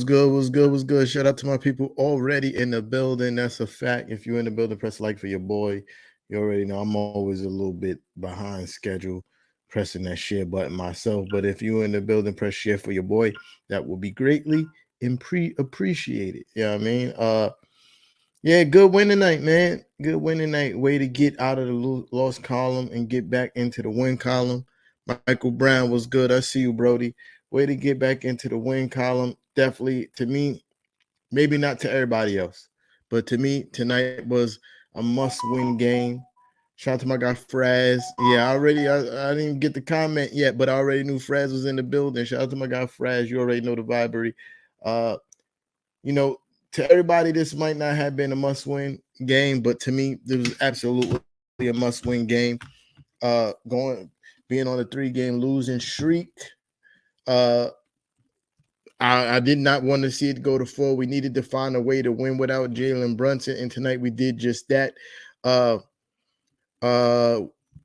good? What's good? What's good? Shout out to my people already in the building. That's a fact. If you're in the building, press like for your boy. You already know I'm always a little bit behind schedule, pressing that share button myself. But if you're in the building, press share for your boy. That will be greatly appreciated. You know what I mean? Yeah, good win tonight, man. Good win tonight. Way to get out of the loss column and get back into the win column. Michael Brown was good. I see you, Brody. Way to get back into the win column. Definitely, to me, maybe not to everybody else, but to me, tonight was a must-win game. Shout out to my guy Fraz. Yeah, I didn't even get the comment yet, but I already knew Fraz was in the building. Shout out to my guy Fraz. You already know the vibery. Uh, you know, to everybody, this might not have been a must-win game, but to me, this was absolutely a must-win game. Being on a 3-game losing streak. Uh, I did not want to see it go to 4. We needed to find a way to win without Jalen Brunson, and tonight we did just that. Uh, uh,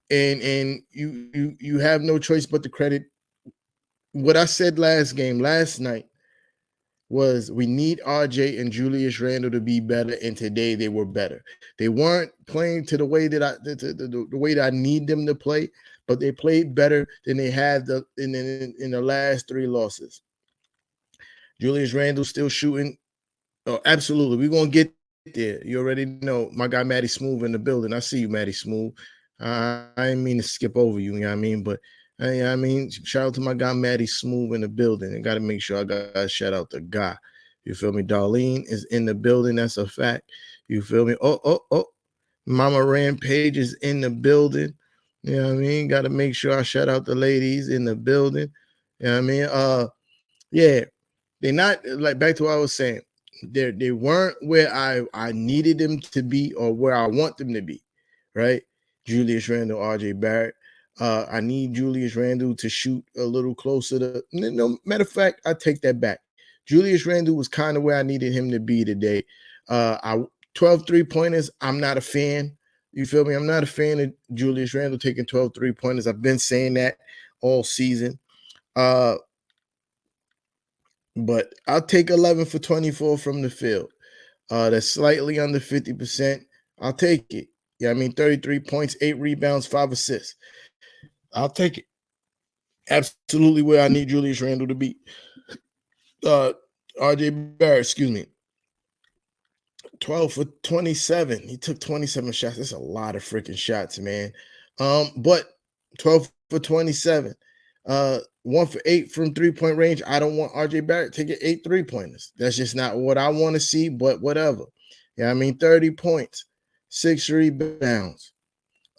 and you have no choice but to credit what I said last night was we need RJ and Julius Randle to be better, and today they were better. They weren't playing to the way that the way that I need them to play, but they played better than they had in the last 3 losses. Julius Randle still shooting. Oh, absolutely. We're gonna get there. You already know my guy Matty Smooth in the building. I see you, Matty Smooth. I didn't mean to skip over you, you know what I mean? But shout out to my guy Matty Smooth in the building. I gotta make sure I got shout out the guy. You feel me? Darlene is in the building. That's a fact. You feel me? Oh. Mama Rampage is in the building. You know what I mean? Gotta make sure I shout out the ladies in the building. You know what I mean? Yeah, they're not like back to what I was saying. They weren't where I needed them to be or where I want them to be, right? Julius Randle, RJ Barrett. I need Julius Randle to shoot a little closer to. No matter of fact, I take that back. Julius Randle was kind of where I needed him to be today. I 12 3-pointers. I'm not a fan. You feel me? I'm not a fan of Julius Randle taking 12 3-pointers. I've been saying that all season. But I'll take 11 for 24 from the field. That's slightly under 50%. I'll take it. Yeah, I mean, 33 points, 8 rebounds, 5 assists. I'll take it. Absolutely where I need Julius Randle to be. RJ Barrett, excuse me. 12 for 27. He took 27 shots. That's a lot of freaking shots, man. But 12 for 27. 1 for 8 from 3-point range. I don't want RJ Barrett taking 8 3-pointers. That's just not what I want to see, but whatever. Yeah, I mean, 30 points, 6 rebounds.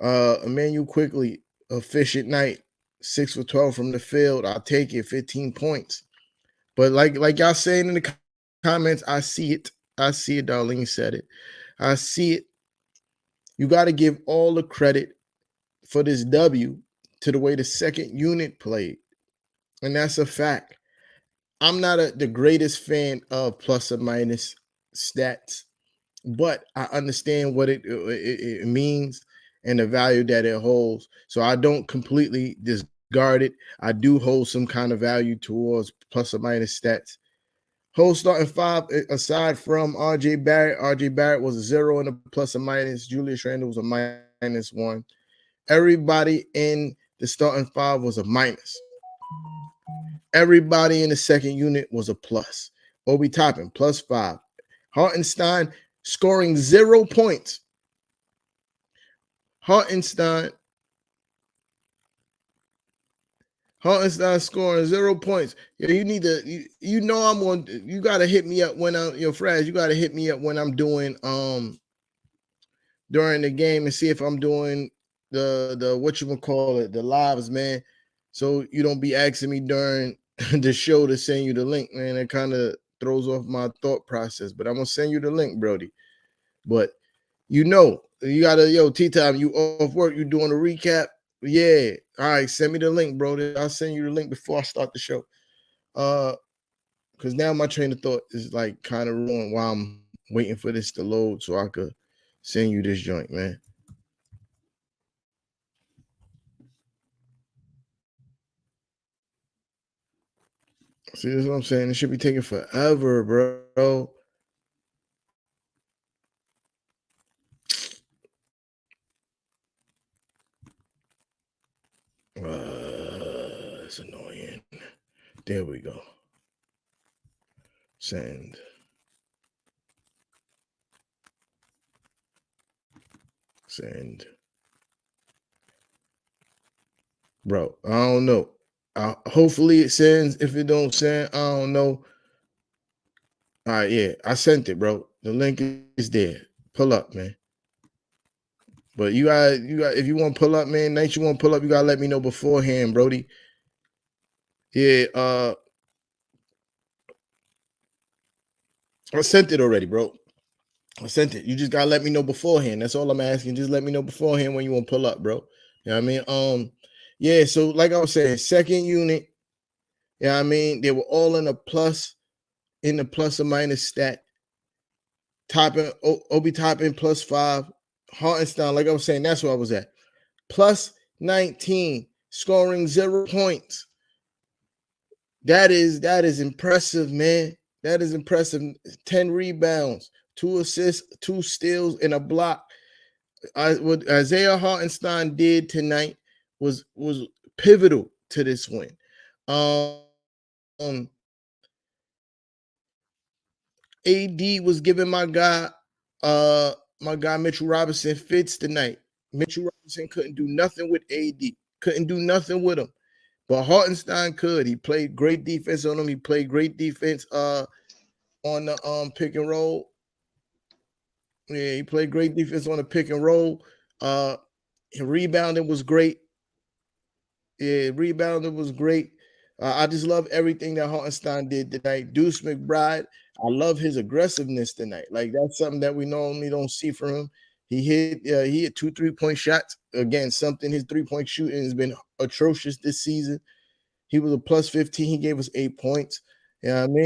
Emmanuel Quickly, efficient night, 6 for 12 from the field. I'll take it, 15 points. But like y'all saying in the comments, I see it. I see it. Darlene said it. I see it. You got to give all the credit for this W to the way the second unit played. And that's a fact. I'm not the greatest fan of plus or minus stats, but I understand what it means and the value that it holds. So I don't completely discard it. I do hold some kind of value towards plus or minus stats. Whole starting 5, aside from RJ Barrett was a 0 and a plus or minus. Julius Randle was a -1. Everybody in the starting 5 was a minus. Everybody in the second unit was a plus. Obi Toppin, +5. Hartenstein scoring 0 points. Hartenstein scoring 0 points. Yeah, you need to, you know, you got to hit me up when I'm, Fraz, you got to hit me up when I'm doing, during the game and see if I'm doing the whatchamacallit, the lives, man. So you don't be asking me during the show to send you the link, man. It kind of throws off my thought process. But I'm gonna send you the link, Brody. But you gotta, T-Time, you off work, you doing a recap. Yeah. All right, send me the link, Brody. I'll send you the link before I start the show. Because now my train of thought is like kind of ruined while I'm waiting for this to load so I could send you this joint, man. See, that's what I'm saying. It should be taking forever, bro. It's annoying. There we go. Send. Send. Bro, I don't know. Hopefully it sends. If it don't send, I don't know. All right, yeah, I sent it, bro. The link is there. Pull up, man. But you got. If you want to pull up, man, night you want to pull up, you gotta let me know beforehand, Brody. Yeah, I sent it already, bro. I sent it. You just gotta let me know beforehand. That's all I'm asking. Just let me know beforehand when you want to pull up, bro. You know what I mean? Yeah. So like I was saying, second unit. You know what I mean? They were all in the plus or minus stat. Topping Obi Toppin +5. Hartenstein, like I was saying, that's where I was at. +19, scoring 0 points. That is impressive, man. That is impressive. 10 rebounds, 2 assists, 2 steals, and a block. What Isaiah Hartenstein did tonight was pivotal to this win. AD was giving my guy Mitchell Robinson fits tonight. Mitchell Robinson couldn't do nothing with AD. Couldn't do nothing with him. But Hartenstein could. He played great defense on him. He played great defense on the pick and roll. Yeah, he played great defense on the pick and roll. Rebounding was great. Yeah, rebounding was great. I just love everything that Hartenstein did tonight. Deuce McBride, I love his aggressiveness tonight. Like that's something that we normally don't see from him. He hit 2 3-point shots. Again, something his 3-point shooting has been atrocious this season. He was a +15. He gave us 8 points. You know what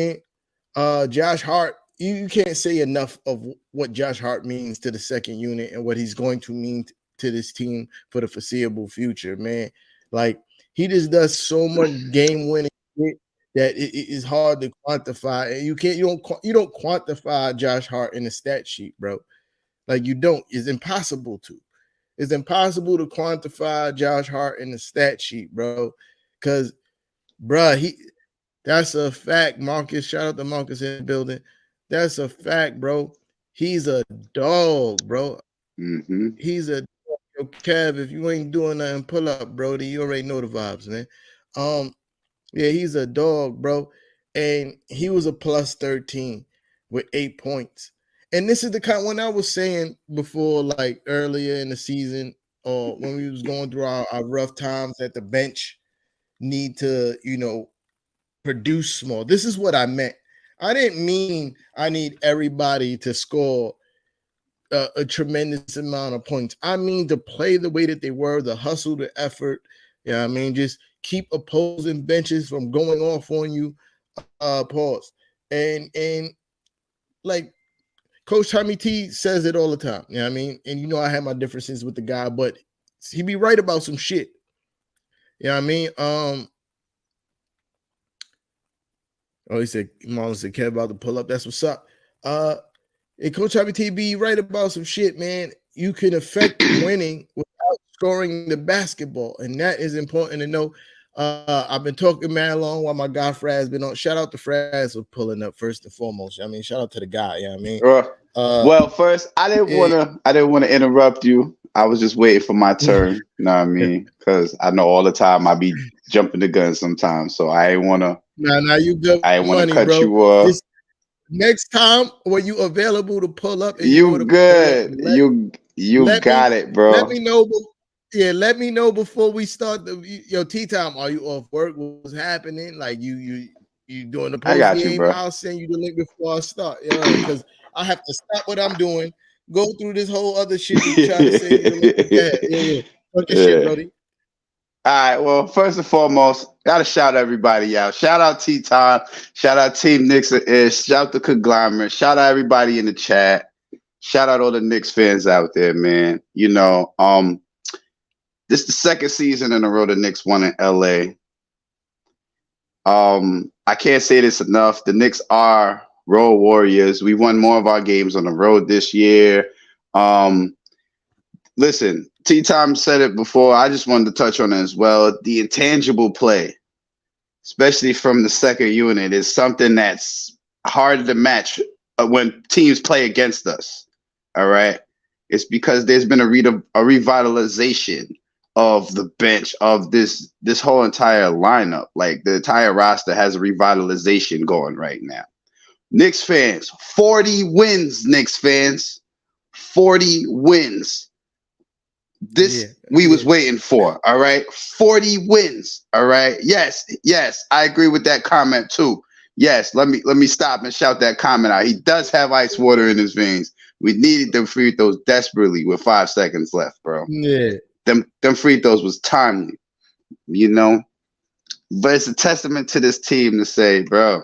I mean? Josh Hart, you can't say enough of what Josh Hart means to the second unit and what he's going to mean to this team for the foreseeable future, man. Like he just does so much game winning that it is hard to quantify. And you don't quantify Josh Hart in the stat sheet, bro. Like you don't. It's impossible to. It's impossible to quantify Josh Hart in the stat sheet, bro. Because, bro, that's a fact. Marcus, shout out to Marcus in the building. That's a fact, bro. He's a dog, bro. Mm-hmm. He's a dog. Yo, Kev, if you ain't doing nothing, pull up, Brody. You already know the vibes, man. Yeah, he's a dog, bro. And he was a +13 with 8 points. And this is the kind when I was saying before, like earlier in the season, or when we was going through our rough times that the bench need to, produce small. This is what I meant. I didn't mean I need everybody to score a tremendous amount of points. I mean to play the way that they were, the hustle, the effort. Yeah, I mean just keep opposing benches from going off on you. Pause. And like Coach Tommy T says it all the time. You know what I mean? And I have my differences with the guy, but he be right about some shit. You know what I mean? He said Marlon said Kev about to pull up. That's what's up. And Coach Tommy T be right about some shit, man. You can affect winning without scoring the basketball, and that is important to know. I've been talking mad long while my guy Fraz been on. Shout out to Fraz for pulling up first and foremost. I mean, shout out to the guy. You know what I mean? Well, first, I didn't want to interrupt you. I was just waiting for my turn. You know what I mean? Because I know all the time I be jumping the gun sometimes, so I ain't want to. Nah, you good? I ain't want to cut bro. you off. Next time when you available to pull up, and you good. You got it, bro. Let me know. Yeah, let me know before we start your tea time. Are you off work? What's happening? Like you doing the post game? I'll send you the link before I start. Because I have to stop what I'm doing, go through this whole other shit to try to send you the link. Yeah. Fuck your shit, Brody. All right. Well, first and foremost, gotta shout everybody out. Shout out T-Time. Shout out Team Knicks and Ish. Shout out the Conglomerate. Shout out everybody in the chat. Shout out all the Knicks fans out there, man. This is the second season in a row the Knicks won in LA. I can't say this enough. The Knicks are road warriors. We won more of our games on the road this year. Um, Listen, T Time said it before. I just wanted to touch on it as well. The intangible play, especially from the second unit, is something that's hard to match when teams play against us. All right. It's because there's been a revitalization of the bench of this whole entire lineup. Like the entire roster has a revitalization going right now. Knicks fans, 40 wins, Knicks fans. 40 wins. This we was waiting for. All right. 40 wins. All right. Yes, I agree with that comment too. Yes, let me stop and shout that comment out. He does have ice water in his veins. We needed them free throws desperately with 5 seconds left, bro. Yeah. Them free throws was timely, you know. But it's a testament to this team to say, bro.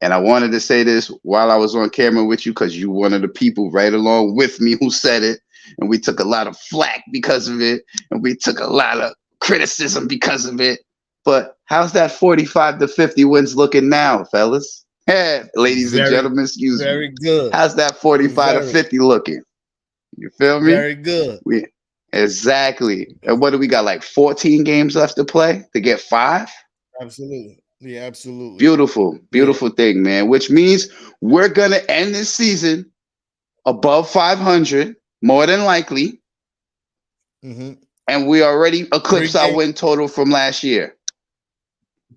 And I wanted to say this while I was on camera with you because you one of the people right along with me who said it. And we took a lot of flack because of it. And we took a lot of criticism because of it. But how's that 45 to 50 wins looking now, fellas? Hey, ladies and gentlemen, excuse me. Very good. How's that 45 to 50 looking? You feel me? Very good. Exactly. And what do we got? Like 14 games left to play to get 5? Absolutely. Yeah, absolutely. Beautiful thing, man. Which means we're gonna end this season above 500, more than likely. Mm-hmm. And we already eclipsed our win total from last year.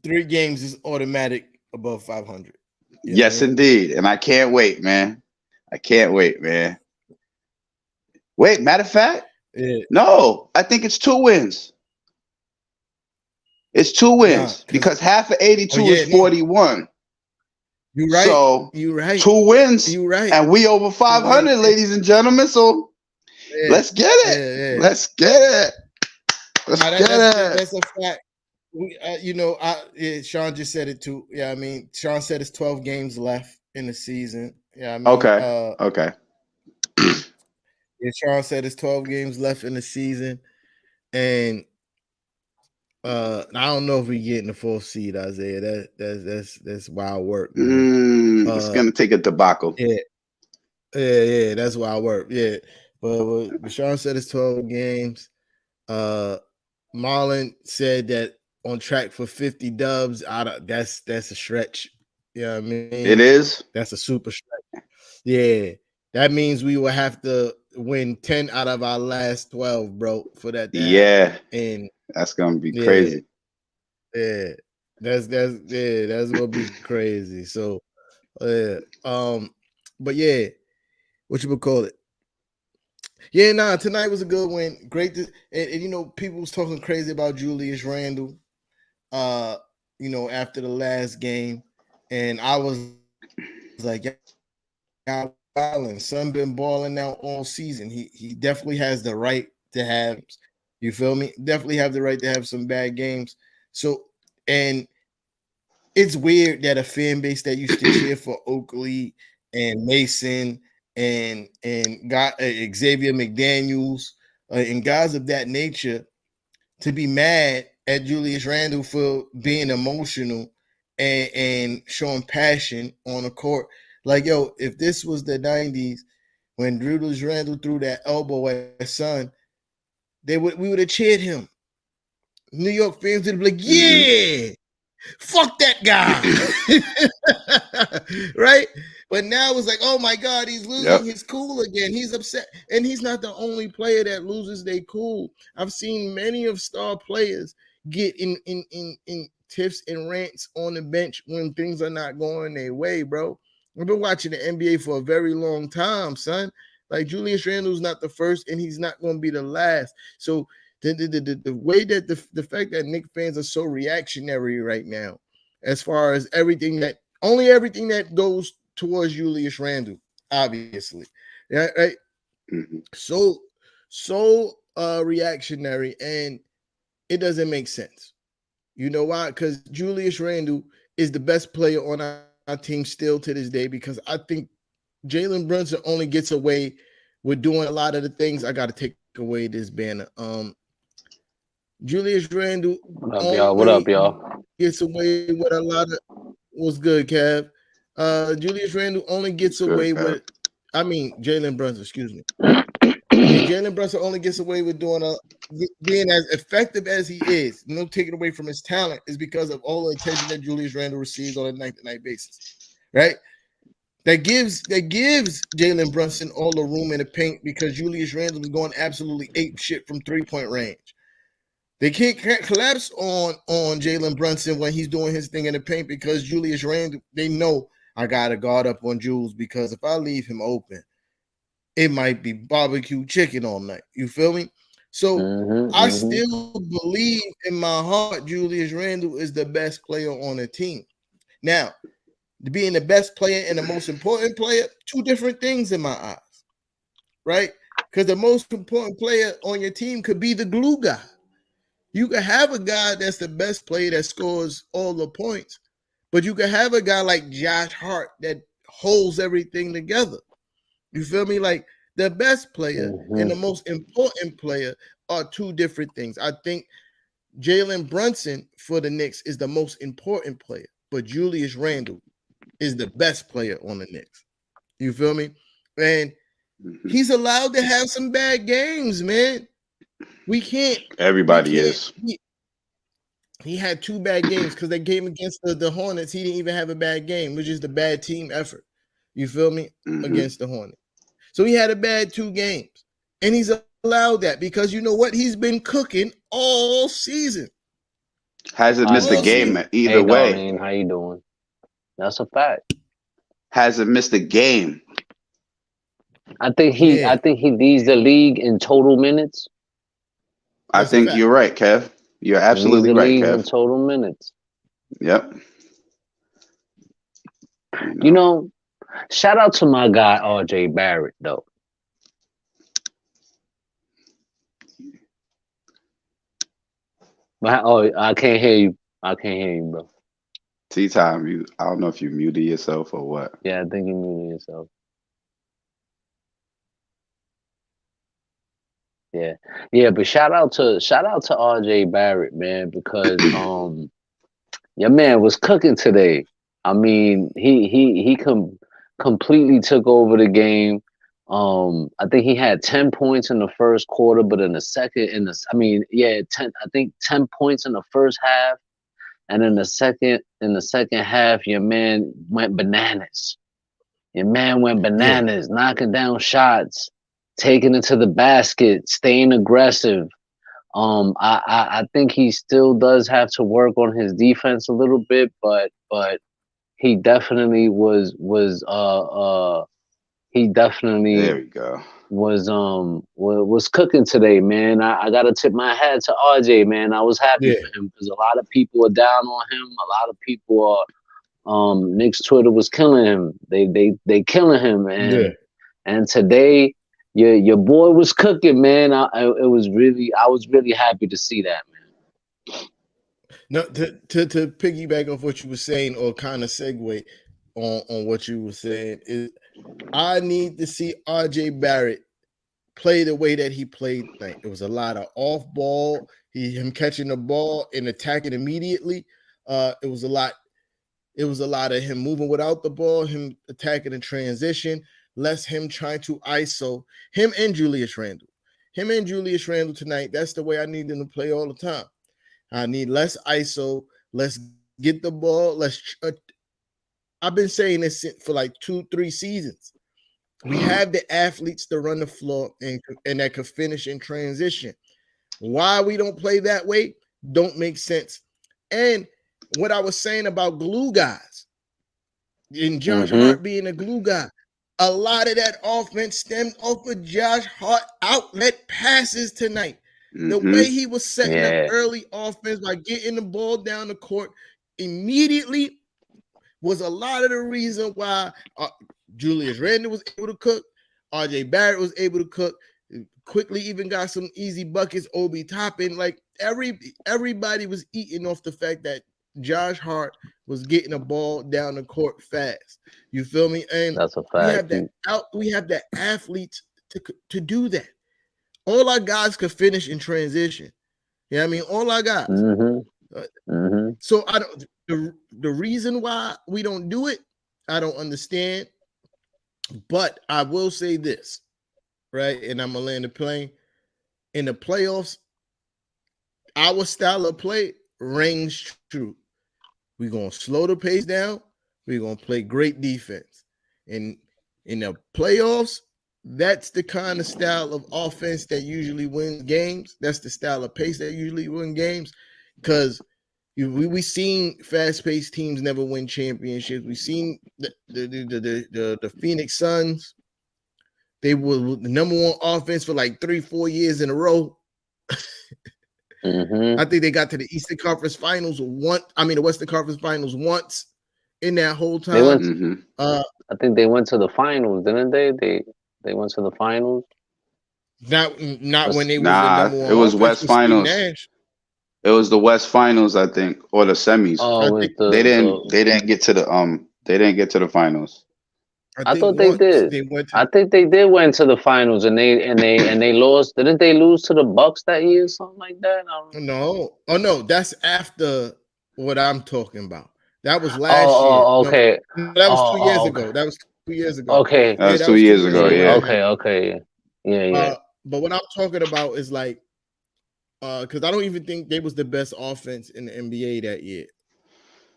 3 games is automatic above 500. Yes, indeed. And I can't wait, man. Wait, matter of fact, no, I think it's 2 wins. It's 2 wins because half of 82 is 41. You're right. So you're right. 2 wins. You're right. And we over 500, ladies and gentlemen. So let's get it. Let's get it. That's a fact. Sean just said it too. Yeah, I mean, Sean said it's 12 games left in the season. Yeah, I mean, okay. Yeah, Sean said it's 12 games left in the season, and I don't know if we get in the 4th seed, Isaiah. That's wild work. It's gonna take a debacle. Yeah, that's wild work. Yeah, but Sean said it's 12 games. Marlon said that on track for 50 dubs. That's a stretch. You know what I mean? It is. That's a super stretch. Yeah, that means we will have to win 10 out of our last 12, bro, for that to happen. And that's gonna be crazy. Yeah, that's gonna be crazy. So, but yeah, what you would call it? Yeah, tonight was a good win. Great, and people was talking crazy about Julius Randle. After the last game, and I was like, yeah, son been balling out all season. He definitely has the right to have. You feel me? Definitely have the right to have some bad games. So, and it's weird that a fan base that used to cheer for Oakley and Mason and Xavier McDaniels and guys of that nature to be mad at Julius Randle for being emotional and showing passion on the court. Like, yo, if this was the 90s when Julius Randle threw that elbow at Son, we would have cheered him. New York fans would be like, yeah, fuck that guy. Right? But now it's like, oh my God, he's losing his cool again. He's upset. And he's not the only player that loses their cool. I've seen many of star players get in tiffs and rants on the bench when things are not going their way, bro. I've been watching the NBA for a very long time, son. Like, Julius Randle's not the first, and he's not going to be the last. So the way that the fact that Knicks fans are so reactionary right now, as far as everything that goes towards Julius Randle, obviously, right? Mm-hmm. So reactionary, and it doesn't make sense. You know why? Because Julius Randle is the best player on our team still to this day, because I think Jalen Brunson only gets away with doing a lot of the things. I got to take away this banner. Julius Randle. What up, y'all? gets away with a lot of what's good, Kev. Julius Randle only gets It's good, away Kev. with, I mean, Jalen Brunson, excuse me. Yeah, Jalen Brunson only gets away with doing being as effective as he is. No taking away from his talent is because of all the attention that Julius Randle receives on a night-to-night basis, right? That gives Jalen Brunson all the room in the paint because Julius Randle is going absolutely ape shit from 3-point range. They can't collapse on Jalen Brunson when he's doing his thing in the paint because Julius Randle, they know I gotta guard up on Jules because if I leave him open, it might be barbecue chicken all night. You feel me? So I still believe in my heart Julius Randle is the best player on the team. Now, being the best player and the most important player, two different things in my eyes, right? Because the most important player on your team could be the glue guy. You can have a guy that's the best player that scores all the points, but you can have a guy like Josh Hart that holds everything together. You feel me? Like the best player and the most important player are two different things. I think Jalen Brunson for the Knicks is the most important player, but Julius Randle is the best player on the Knicks. You feel me? And he's allowed to have some bad games, man. We can't. We Everybody can't. is. He had two bad games because that game against the Hornets, he didn't even have a bad game, which is the bad team effort. You feel me? Against the Hornets. So he had a bad 2 games. And he's allowed that because you know what? He's been cooking all season. Hasn't missed a game either Hey, way. Darlene, how you doing? That's a fact. Hasn't missed a game. I think Yeah. he leads the league in total minutes. I That's a think fact. you're right, Kev. You're He leads absolutely the right, league in Kev. total minutes. Yep. You know, shout out to my guy RJ Barrett though. I can't hear you. I can't hear you, bro. Tea time. I don't know if you muted yourself or what. Yeah, I think you muted yourself. Yeah, yeah, but shout out to RJ Barrett, man, because your man was cooking today. I mean, he completely took over the game. I think he had 10 points in the first quarter, but in the second, I mean, yeah, 10. I think 10 points in the first half, and in the second half, your man went bananas. Yeah. Knocking down shots, taking it to the basket, staying aggressive. I think he still does have to work on his defense a little bit, but he definitely he definitely There we go. was cooking today, man. I gotta tip my hat to RJ, man. I was happy Yeah. for him because a lot of people are down on him. A lot of people are Knicks Twitter was killing him. They killing him, Yeah. and today your boy was cooking, man. I was really happy to see that, man. No, to piggyback off what you were saying or kind of segue on what you were saying is I need to see RJ Barrett play the way that he played tonight. It was a lot of off ball, him catching the ball and attacking immediately. It was a lot. It was a lot of him moving without the ball, him attacking in transition, less him trying to ISO him and Julius Randle. Him and Julius Randle tonight. That's the way I need them to play all the time. I need less ISO. Let's get the ball. I've been saying this for like 2-3 seasons. We have the athletes to run the floor and that could finish in transition. Why we don't play that way don't make sense. And what I was saying about glue guys and Josh Hart being a glue guy, a lot of that offense stemmed off of Josh Hart outlet passes tonight. The way he was setting up early offense by getting the ball down the court immediately was a lot of the reason why Julius Randle was able to cook, RJ Barrett was able to cook, quickly even got some easy buckets, Obi Toppin. Like everybody was eating off the fact that Josh Hart was getting a ball down the court fast. You feel me? And that's a fact. We have the athletes to do that. All our guys could finish in transition. Yeah, I mean, all our guys. So I don't. The reason why we don't do it, I don't understand. But I will say this, right? And I'm gonna land the plane. In the playoffs, our style of play rings true. We're gonna slow the pace down. We're gonna play great defense. And in the playoffs, that's the kind of style of offense that usually wins games. That's the style of pace that usually wins games. Because we seen fast-paced teams never win championships. We seen the Phoenix Suns. They were the number one offense for like 3-4 years in a row. I think they got to the Eastern Conference Finals once. I mean, the Western Conference Finals once in that whole time. They went. I think they went to the finals, didn't they? They went to the finals. Not when they was the number one. It was offense West with Steve Finals. Nash. It was the West Finals, I think, or the semis. Oh, they didn't get to the finals. I thought they did. I think they did went to the finals and they lost. Didn't they lose to the Bucks that year? Something like that. No. Oh no, that's after what I'm talking about. That was last year. Okay. No, that was 2 years ago. That was 2 years ago. Okay. That was 2 years ago. Yeah. Okay. Yeah. But what I'm talking about is like, because I don't even think they was the best offense in the NBA that year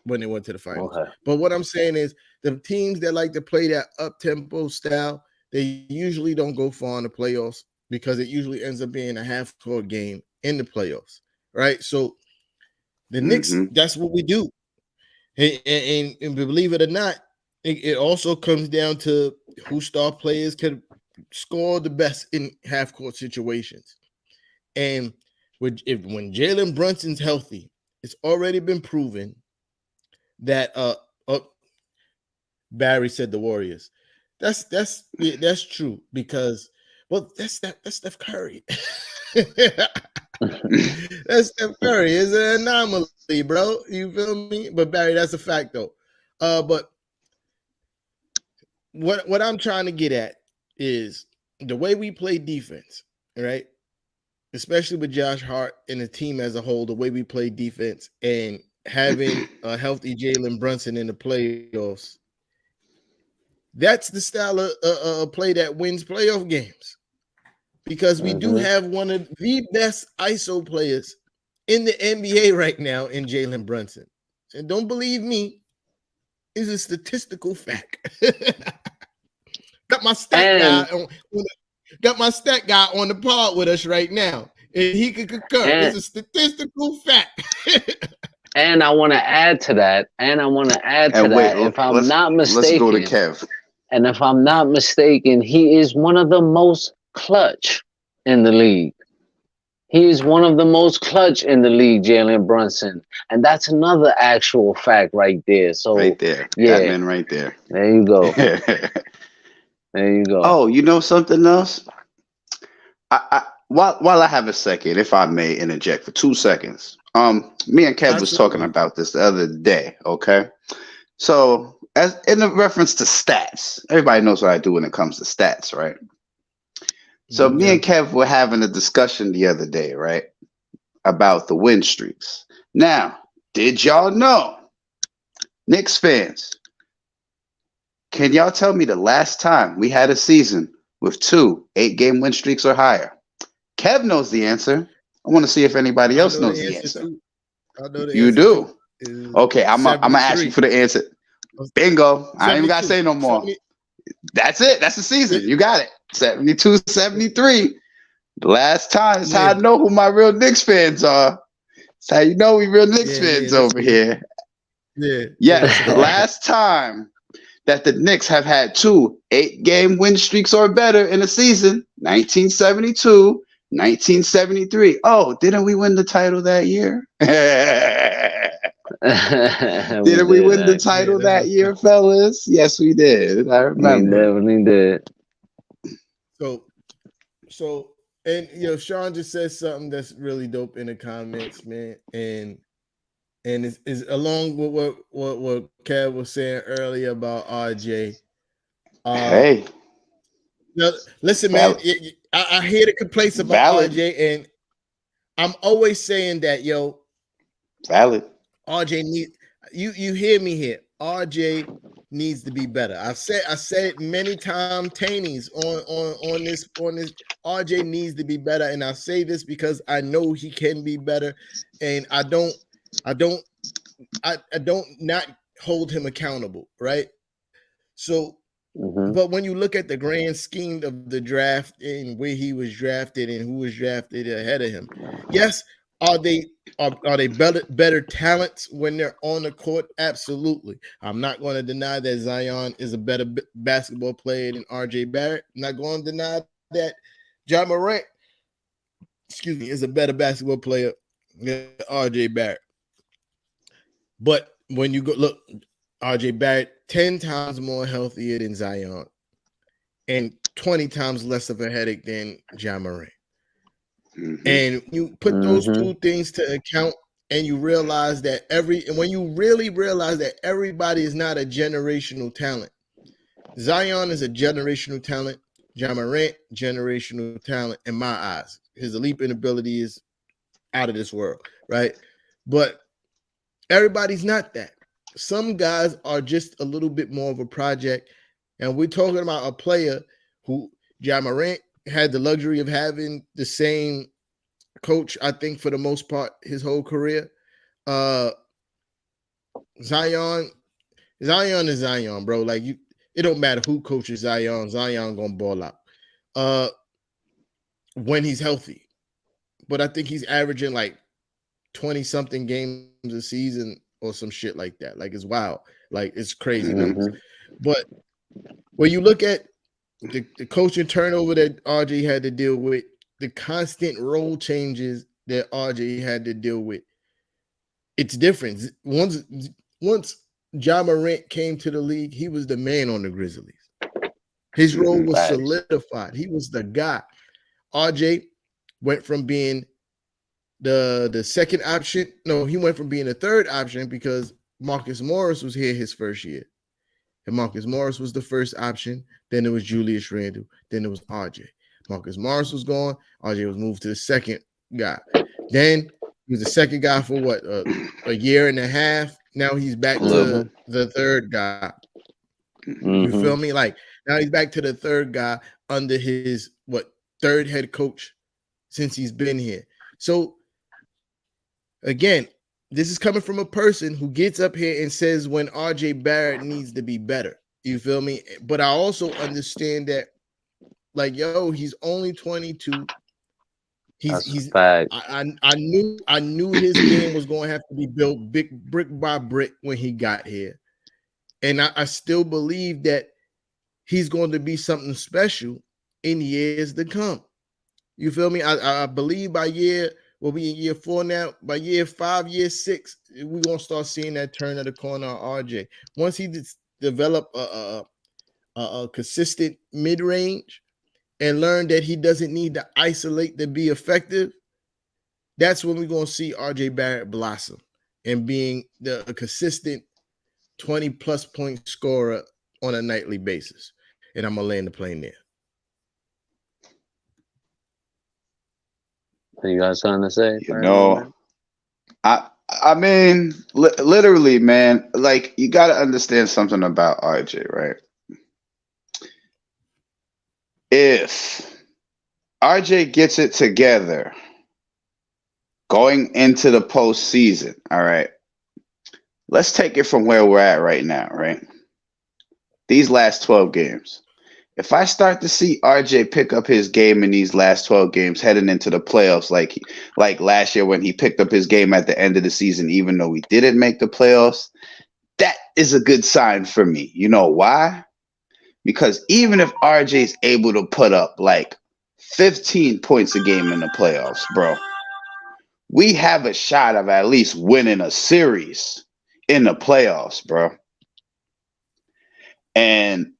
when they went to the finals. Okay. But what I'm saying is the teams that like to play that up-tempo style, they usually don't go far in the playoffs because it usually ends up being a half-court game in the playoffs, right? So the Knicks, that's what we do. And believe it or not, it also comes down to who star players can score the best in half-court situations. And when Jalen Brunson's healthy, it's already been proven that Barry said the Warriors. That's true because that's Steph Curry. That's Steph Curry. It's an anomaly, bro. You feel me? But Barry, that's a fact though. But what I'm trying to get at is the way we play defense, right? Especially with Josh Hart and the team as a whole, the way we play defense and having a healthy Jalen Brunson in the playoffs, that's the style of play that wins playoff games. Because we do have one of the best ISO players in the NBA right now in Jalen Brunson. And don't believe me, it's a statistical fact. Got my stat guy on the pod with us right now, and he can concur. It's a statistical fact. And I want to add to that. If I'm not mistaken, let's go to Kev. And if I'm not mistaken, he is one of the most clutch in the league. He is one of the most clutch in the league, Jalen Brunson. And that's another actual fact right there. So right there. Yeah. That man right there. There you go. There you go. Oh, you know something else? While I have a second, if I may interject for 2 seconds. Me and Kev was talking about this the other day, okay? So as in the reference to stats, everybody knows what I do when it comes to stats, right? So me and Kev were having a discussion the other day, right? About the win streaks. Now, did y'all know, Knicks fans, can y'all tell me the last time we had a season with 2 8-game win streaks or higher? Kev knows the answer. I want to see if anybody else knows the answer. You do? Okay, I'm gonna ask you for the answer. Bingo. I ain't even gotta say no more. That's it. That's the season. You got it. 72, 73. The last time. That's how I know who my real Knicks fans are. That's how you know we real Knicks fans over here. Yeah. Yes, the last time that the Knicks have had 2 8-game win streaks or better in a season, 1972, 1973. Oh, didn't we win the title that year? Didn't we win the title that year, fellas? Yes, we did. I remember. We did. So, and Sean just said something that's really dope in the comments, man, and is along with what Kev was saying earlier about RJ. Hey, listen, man, I hear the complaints about RJ, and I'm always saying that, Valid. RJ need you hear me here. RJ needs to be better. I said it many times, Taney's on this. RJ needs to be better, and I say this because I know he can be better, and I don't I don't not hold him accountable, right? So, Mm-hmm. but when you look at the grand scheme of the draft and where he was drafted and who was drafted ahead of him, yes, are they are they better talents when they're on the court? Absolutely. I'm not going to deny that Zion is a better basketball player than RJ Barrett. I'm not going to deny that John Morant, excuse me, is a better basketball player than RJ Barrett. But when you go look, RJ Barrett 10 times more healthier than Zion and 20 times less of a headache than John Morant. Mm-hmm. And you put those two things to account and you realize that when you really realize that everybody is not a generational talent. Zion is a generational talent. John Morant, generational talent in my eyes. His leaping ability is out of this world, right? But everybody's not that. Some guys are just a little bit more of a project. And we're talking about a player who John Morant had the luxury of having the same coach, I think, for the most part, his whole career. Zion is Zion, bro. Like it don't matter who coaches Zion. Zion gonna ball out when he's healthy. But I think he's averaging like 20 something games a season or some shit like that. Like it's wild. Like it's crazy numbers. But when you look at the coaching turnover that RJ had to deal with, the constant role changes that RJ had to deal with, it's different. Once John Morant came to the league, he was the man on the Grizzlies. His role was solidified. He was the guy. RJ went from being the second option. No, he went from being the third option because Marcus Morris was here his first year. And Marcus Morris was the first option. Then it was Julius Randle. Then it was RJ. Marcus Morris was gone. RJ was moved to the second guy. Then he was the second guy for what, a year and a half. Now he's back to the third guy. You feel me? Like now he's back to the third guy under his third head coach since he's been here. So again, this is coming from a person who gets up here and says when RJ Barrett needs to be better. You feel me? But I also understand that, like, yo, he's only 22. I knew his game was going to have to be built brick by brick when he got here. And I still believe that he's going to be something special in years to come. You feel me? I believe we'll be in year 4 now. By year 5, year 6, we're going to start seeing that turn of the corner on RJ. Once he develop a consistent mid-range and learn that he doesn't need to isolate to be effective, that's when we're going to see RJ Barrett blossom and being a consistent 20-plus point scorer on a nightly basis. And I'm going to land the plane there. You got something to say? I mean, literally, man, like you got to understand something about RJ, right? If RJ gets it together going into the postseason, all right, let's take it from where we're at right now, right? These last 12 games. If I start to see RJ pick up his game in these last 12 games heading into the playoffs, like last year when he picked up his game at the end of the season, even though we didn't make the playoffs, that is a good sign for me. You know why? Because even if RJ is able to put up like 15 points a game in the playoffs, bro, we have a shot of at least winning a series in the playoffs, bro. And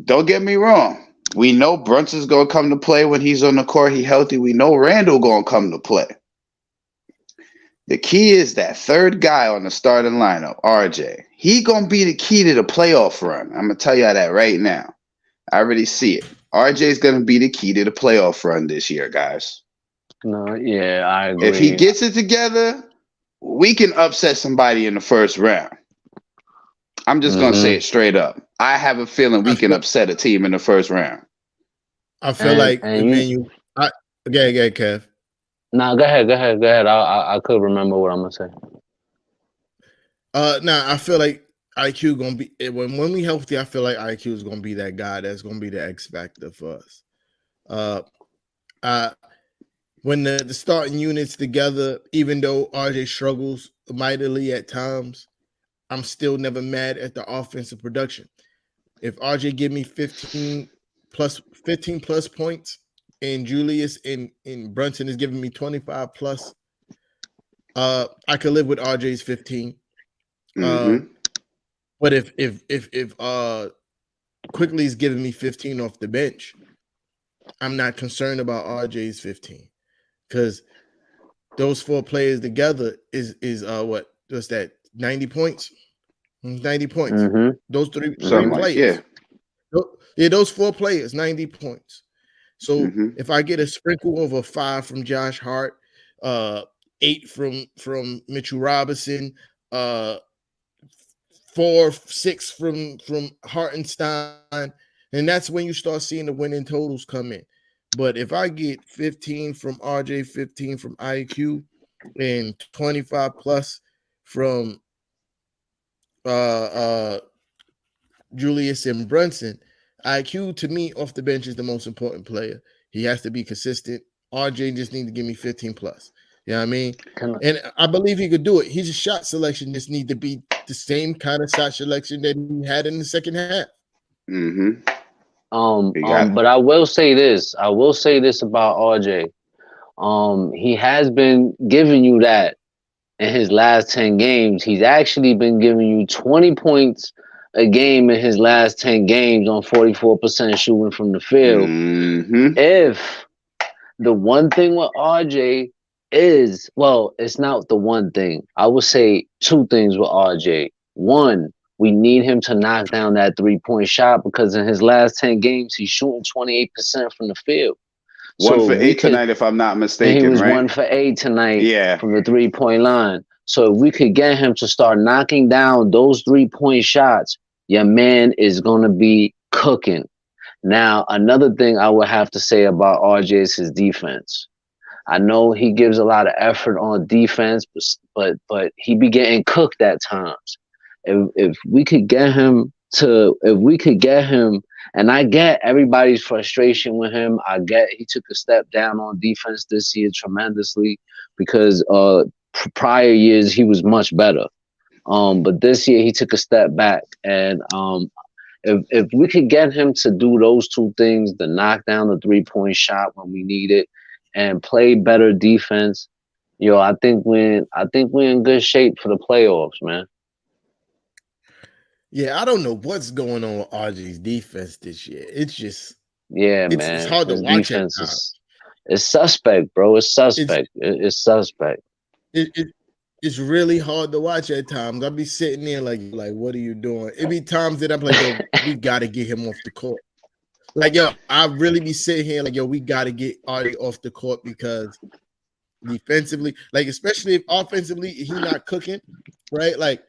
don't get me wrong. We know Brunson's going to come to play when he's on the court. He's healthy. We know Randall going to come to play. The key is that third guy on the starting lineup, RJ. He going to be the key to the playoff run. I'm going to tell you that right now. I already see it. RJ is going to be the key to the playoff run this year, guys. No, yeah, I agree. If he gets it together, we can upset somebody in the first round. I'm just gonna say it straight up. I have a feeling we can upset a team in the first round. I feel like okay, Kev. No, go ahead. I could remember what I'm gonna say. I feel like IQ gonna be when we healthy. I feel like IQ is gonna be that guy that's gonna be the X factor for us. When the starting units together, even though RJ struggles mightily at times, I'm still never mad at the offensive production. If RJ give me 15 plus points, and Julius and Brunson is giving me 25 plus, I could live with RJ's 15. But if Quickly is giving me 15 off the bench, I'm not concerned about RJ's 15 because those four players together is what's that 90 points? 90 points. Those three players. Yeah, those four players, 90 points. So if I get a sprinkle of a 5 from Josh Hart, 8 from Mitchell Robinson, 4, 6 from Hartenstein, and that's when you start seeing the winning totals come in. But if I get 15 from RJ, 15 from IQ, and 25 plus from Julius and Brunson, IQ to me off the bench is the most important player. He has to be consistent. RJ just needs to give me 15 plus. You know what I mean? And I believe he could do it. His shot selection just need to be the same kind of shot selection that he had in the second half. But I will say this. I will say this about RJ. He has been giving you that in his last 10 games. He's actually been giving you 20 points a game in his last 10 games on 44% shooting from the field. If the one thing with RJ is, well, it's not the one thing. I would say two things with RJ. One, we need him to knock down that 3-point shot because in his last 10 games, he's shooting 28% from the field. 1 for 8 tonight, if I'm not mistaken. And he was right? 1 for 8 tonight from the 3-point line. So if we could get him to start knocking down those 3-point shots, your man is going to be cooking. Now, another thing I would have to say about RJ is his defense. I know he gives a lot of effort on defense, but he be getting cooked at times. If we could get him, and I get everybody's frustration with him. I get he took a step down on defense this year tremendously because prior years he was much better. But this year he took a step back, and if we could get him to do those two things, to knock down the 3-point shot when we need it, and play better defense, I think we're in good shape for the playoffs, man. Yeah, I don't know what's going on with RJ's defense this year. It's just man. It's hard to watch it. It's suspect, bro. It's suspect. It's suspect. It's really hard to watch at times. I'll be sitting there like, what are you doing? It be times that I'm like, yo, we gotta get him off the court. Like, yo, I really be sitting here like, yo, we gotta get RJ off the court because defensively, like especially if offensively he not cooking, right? Like,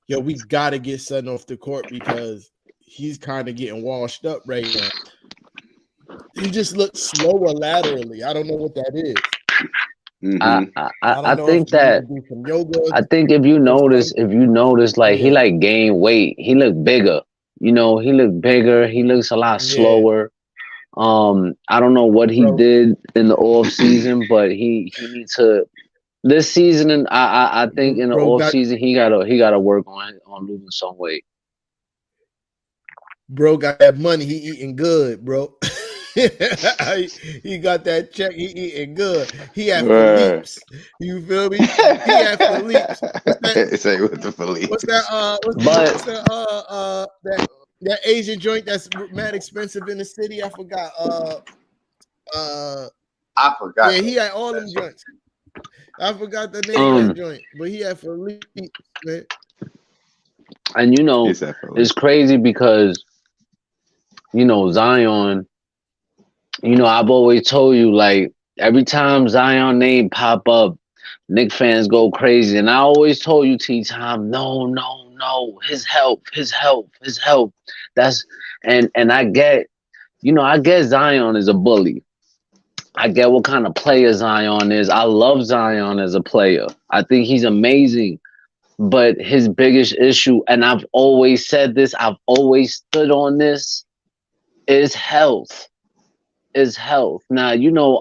yo, we gotta get Sutton off the court because he's kind of getting washed up right now. He just looks slower laterally. I don't know what that is. I think that I think if you notice, like he like gained weight. He looked bigger. He looked bigger. He looks a lot slower. I don't know what he did in the off season, but he needs to. This season, and I think in the off season, he gotta work on losing some weight. Bro got that money. He eating good, bro. He got that check. He eating good. He had Philippe's. You feel me? He had Philippe's. Say what the Philippe's? What's that? That Asian joint that's mad expensive in the city? I forgot. I forgot. Yeah, he had all them joints. I forgot the name of that joint, but he had Philippe's, man. And it's crazy because Zion. I've always told you, like, every time Zion name pop up, Knicks fans go crazy, and I always told you, T-Time, no, his health. That's and I get, I get Zion is a bully. I get what kind of player Zion is. I love Zion as a player. I think he's amazing. But his biggest issue, and I've always said this, I've always stood on this, is health. Is health. Now,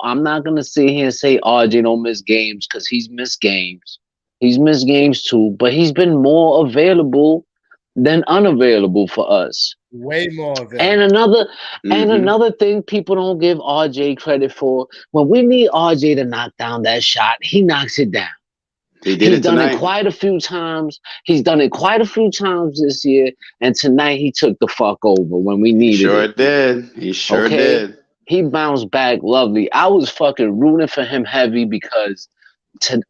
I'm not gonna sit here and say RJ don't miss games because he's missed games. He's missed games too, but he's been more available than unavailable for us. Way more available. And another thing people don't give RJ credit for, when we need RJ to knock down that shot, he knocks it down. He's done it quite a few times. He's done it quite a few times this year. And tonight he took the fuck over when we needed it. He sure did. He bounced back lovely. I was fucking rooting for him heavy because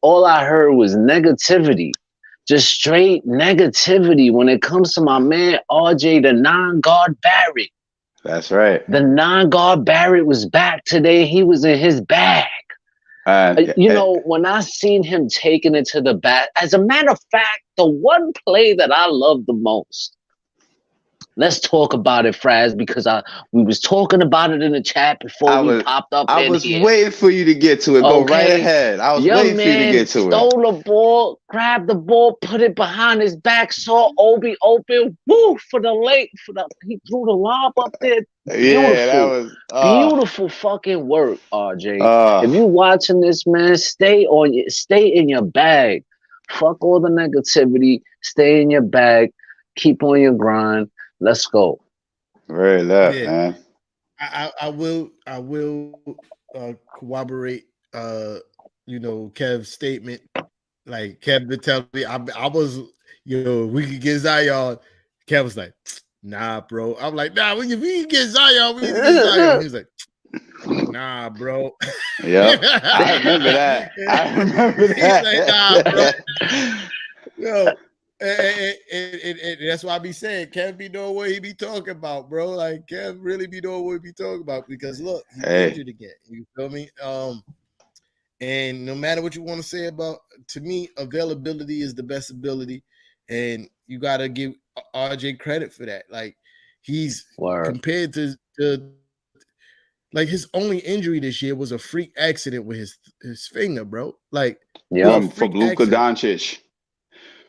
all I heard was negativity. Just straight negativity when it comes to my man RJ, the non-guard Barrett. That's right. The non-guard Barrett was back today. He was in his bag. When I seen him taking it to the bat, as a matter of fact, the one play that I love the most. Let's talk about it, Fraz, because we was talking about it in the chat before we popped up. I was waiting for you to get to it. Go right ahead. I was waiting for you to get to it. Stole the ball, grabbed the ball, put it behind his back, saw Obi open, woo, he threw the lob up there. Yeah, that was beautiful fucking work, RJ. If you watching this, man, stay in your bag. Fuck all the negativity. Stay in your bag. Keep on your grind. Let's go. Very left, man. I will corroborate Kev's statement. Like Kev been telling me, I was, we could get Zion. Kev was like, nah, bro. I'm like, nah, we can get Zion. We can get Zion. He was like, nah, bro. Yeah, I remember that. He's like, nah, bro. Yo. And that's why I be saying Kev be knowing what he be talking about, bro. Like Kev really be knowing what he be talking about because look, he's injured again. You feel me? And no matter what you want to say about, to me, availability is the best ability, and you gotta give RJ credit for that. Like he's compared to like his only injury this year was a freak accident with his finger, bro. Like from Luka Doncic.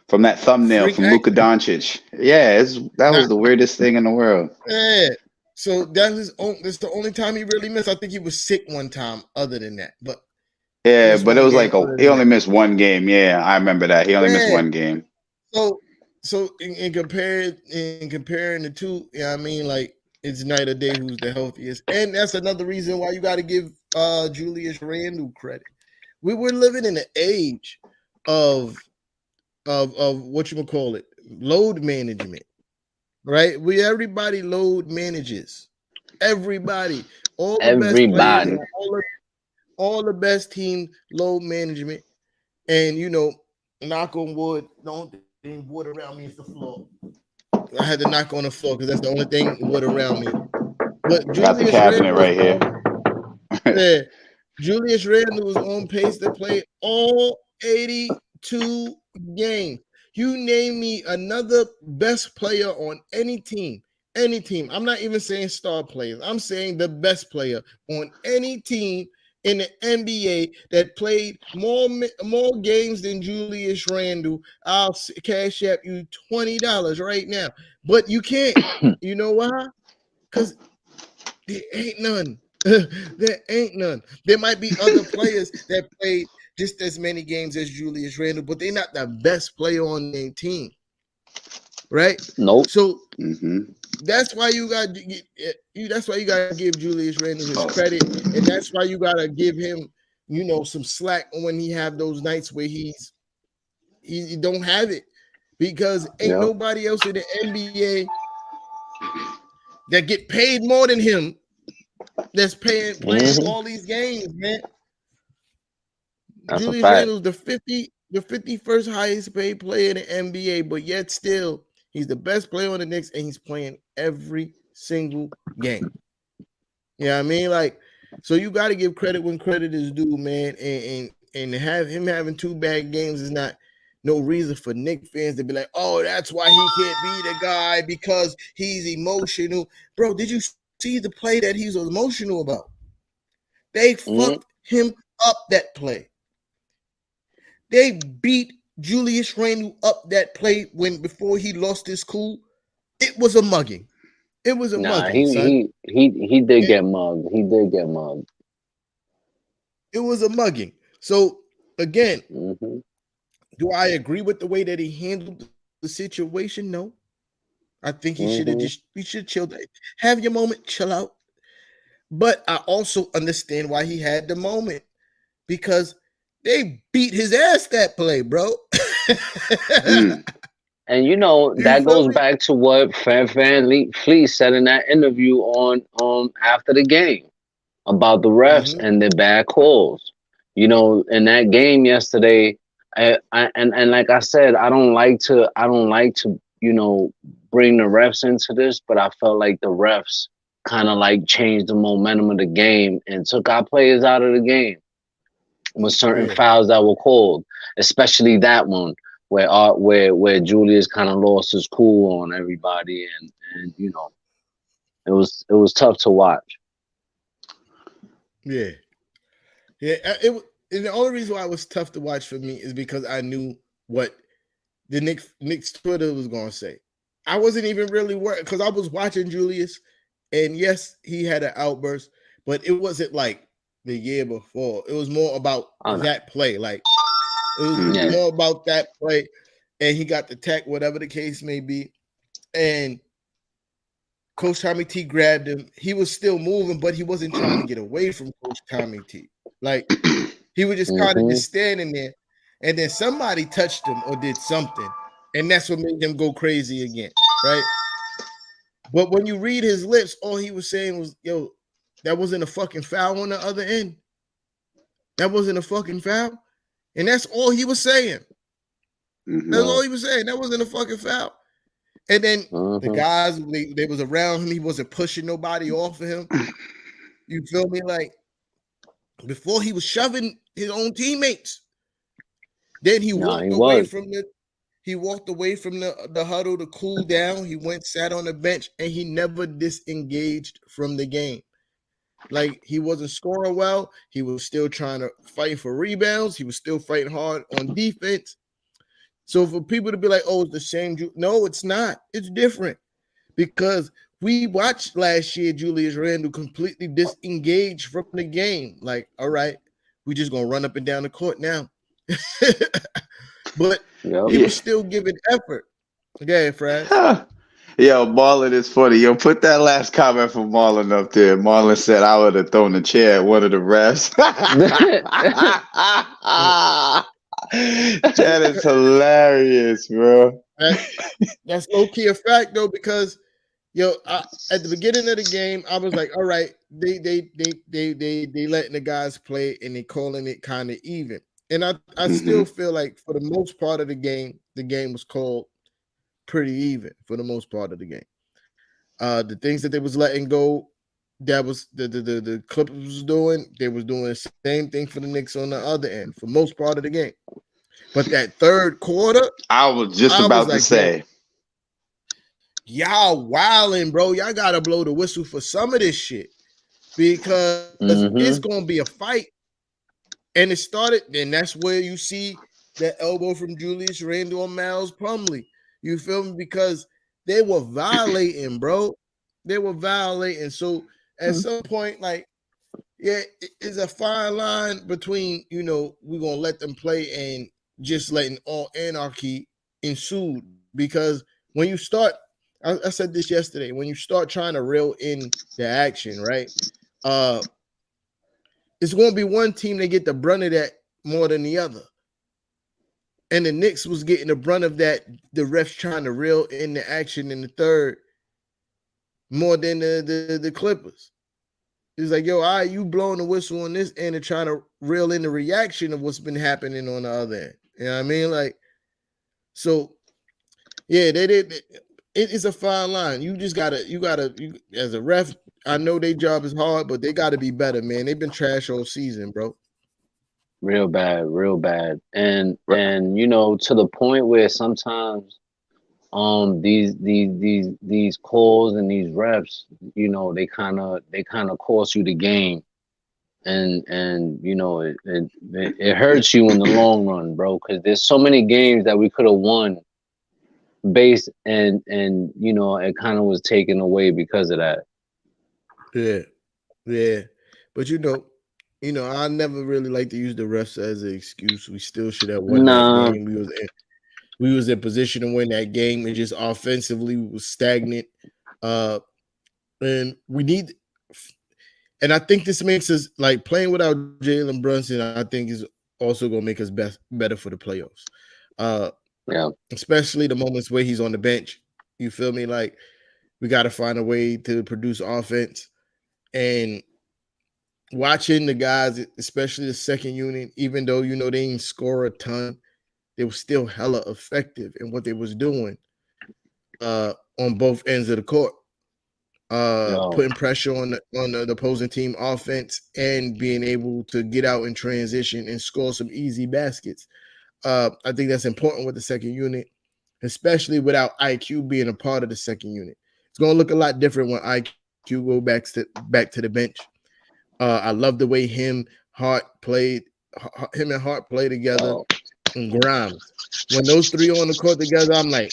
From that thumbnail from Luka Doncic. Yeah, that was the weirdest thing in the world. Yeah. So that's the only time he really missed. I think he was sick one time other than that. But it was like he only missed one game. Yeah, I remember that. He only missed one game. So in comparing the two, I mean, like it's night or day who's the healthiest. And that's another reason why you got to give Julius Randle credit. We were living in an age of what you call it, load management, right? Everybody load manages. Everybody, all the best players, all the best team load management, and knock on wood. The only thing wood around me is the floor. I had to knock on the floor because that's the only thing wood around me. But got the cabinet right here. Yeah, Julius Randle was on pace to play all 82 games. You name me another best player on any team. I'm not even saying star players. I'm saying the best player on any team in the NBA that played more games than Julius Randle. I'll cash app you $20 right now. But you can't. You know why? Because there ain't none. There ain't none. There might be other players that played just as many games as Julius Randle, but they're not the best player on their team, right? Nope. So that's why you got to give Julius Randle his credit, and that's why you got to give him, some slack when he have those nights where he don't have it, because ain't nobody else in the NBA that get paid more than him that's playing all these games, man. That's Julius Randle's the 51st highest paid player in the NBA, but yet still he's the best player on the Knicks, and he's playing every single game. You know what I mean? Like, so you got to give credit when credit is due, man. And and have him having 2 bad games is not no reason for Knicks fans to be like, oh, that's why he can't be the guy because he's emotional. Bro, did you see the play that he was emotional about? They fucked him up that play. They beat Julius Randle up that play before he lost his cool. It was a mugging. It was a mugging, son. He did get mugged. He did get mugged. It was a mugging. So again, do I agree with the way that he handled the situation? No. I think he should have chilled. Have your moment, chill out. But I also understand why he had the moment because they beat his ass that play, bro. And that goes back to what Van Fleet said in that interview on after the game about the refs and their bad calls. In that game yesterday, and like I said, I don't like to bring the refs into this, but I felt like the refs kind of like changed the momentum of the game and took our players out of the game with certain fouls that were called, especially that one where Julius kind of lost his cool on everybody, and it was tough to watch. Yeah. And the only reason why it was tough to watch for me is because I knew what the Knicks Twitter was gonna say. I wasn't even really worried because I was watching Julius, and yes, he had an outburst, but it wasn't like the year before. It was more about that play. Like it was more about that play, and he got the tech, whatever the case may be. And Coach Tommy T grabbed him. He was still moving, but he wasn't trying to get away from Coach Tommy T. Like he was just kind of just standing there, and then somebody touched him or did something, and that's what made him go crazy again, right? But when you read his lips, all he was saying was, "Yo, that wasn't a fucking foul on the other end. That wasn't a fucking foul," and that's all he was saying. That's all he was saying. That wasn't a fucking foul. And then the guys, they was around him. He wasn't pushing nobody off of him. You feel me? Like before he was shoving his own teammates. Then he walked away from the huddle to cool down. He went, sat on the bench, and he never disengaged from the game. Like he wasn't scoring well. He was still trying to fight for rebounds. He was still fighting hard on defense. So for people to be like, oh, it's the same. No, it's not. It's different because we watched last year Julius Randle completely disengaged from the game. Like, all right, we just going to run up and down the court now. But he was still giving effort. Okay, Fred. Yo, Marlon is funny. Yo, put that last comment from Marlon up there. Marlon said I would have thrown a chair at one of the refs. That is hilarious, bro. That's low-key a fact though, because at the beginning of the game, I was like, all right, they letting the guys play and they calling it kind of even. And I still feel like for the most part of the game was called pretty even for the most part of the game. The things that they was letting go, that was the Clippers was doing. They was doing the same thing for the Knicks on the other end for most part of the game. But that third quarter, I was just about to say, y'all wilding, bro. Y'all gotta blow the whistle for some of this shit because it's gonna be a fight. And it started, and that's where you see that elbow from Julius Randle on Miles Plumlee. You feel me? Because they were violating, bro. They were violating. So at some point, like, yeah, it's a fine line between, we're going to let them play and just letting all anarchy ensue. Because when you start, I said this yesterday, when you start trying to reel in the action, right? It's going to be one team that get the brunt of that more than the other. And the Knicks was getting the brunt of that, the refs trying to reel in the action in the third more than the Clippers. It's like, yo, all right, you blowing the whistle on this end and trying to reel in the reaction of what's been happening on the other end. You know what I mean? Like, so, yeah, they did. It is a fine line. You just gotta, as a ref, I know their job is hard, but they got to be better, man. They've been trash all season, bro. real bad, Right. and you know, to the point where sometimes these calls and these reps, you know, they kind of cost you the game, and you know, it hurts you in the long run, bro, because there's so many games that we could have won based, and you know, it kind of was taken away because of that. Yeah, yeah. But I never really like to use the refs as an excuse. We still should have won that Nah, game. We was in position to win that game, and just offensively we was stagnant. Uh, and we need, and I think this makes us like playing without Jalen Brunson. I think is also gonna make us better for the playoffs. Uh, yeah, especially the moments where he's on the bench. You feel me? Like we got to find a way to produce offense and watching the guys, especially the second unit, even though they didn't score a ton, they were still hella effective in what they was doing on both ends of the court. yo, Putting pressure on the opposing team offense and being able to get out in transition and score some easy baskets. I think that's important with the second unit, especially without IQ being a part of the second unit. It's going to look a lot different when IQ go back to the bench. I love the way him and Hart play together, yo. and Grimes. When those three on the court together, I'm like,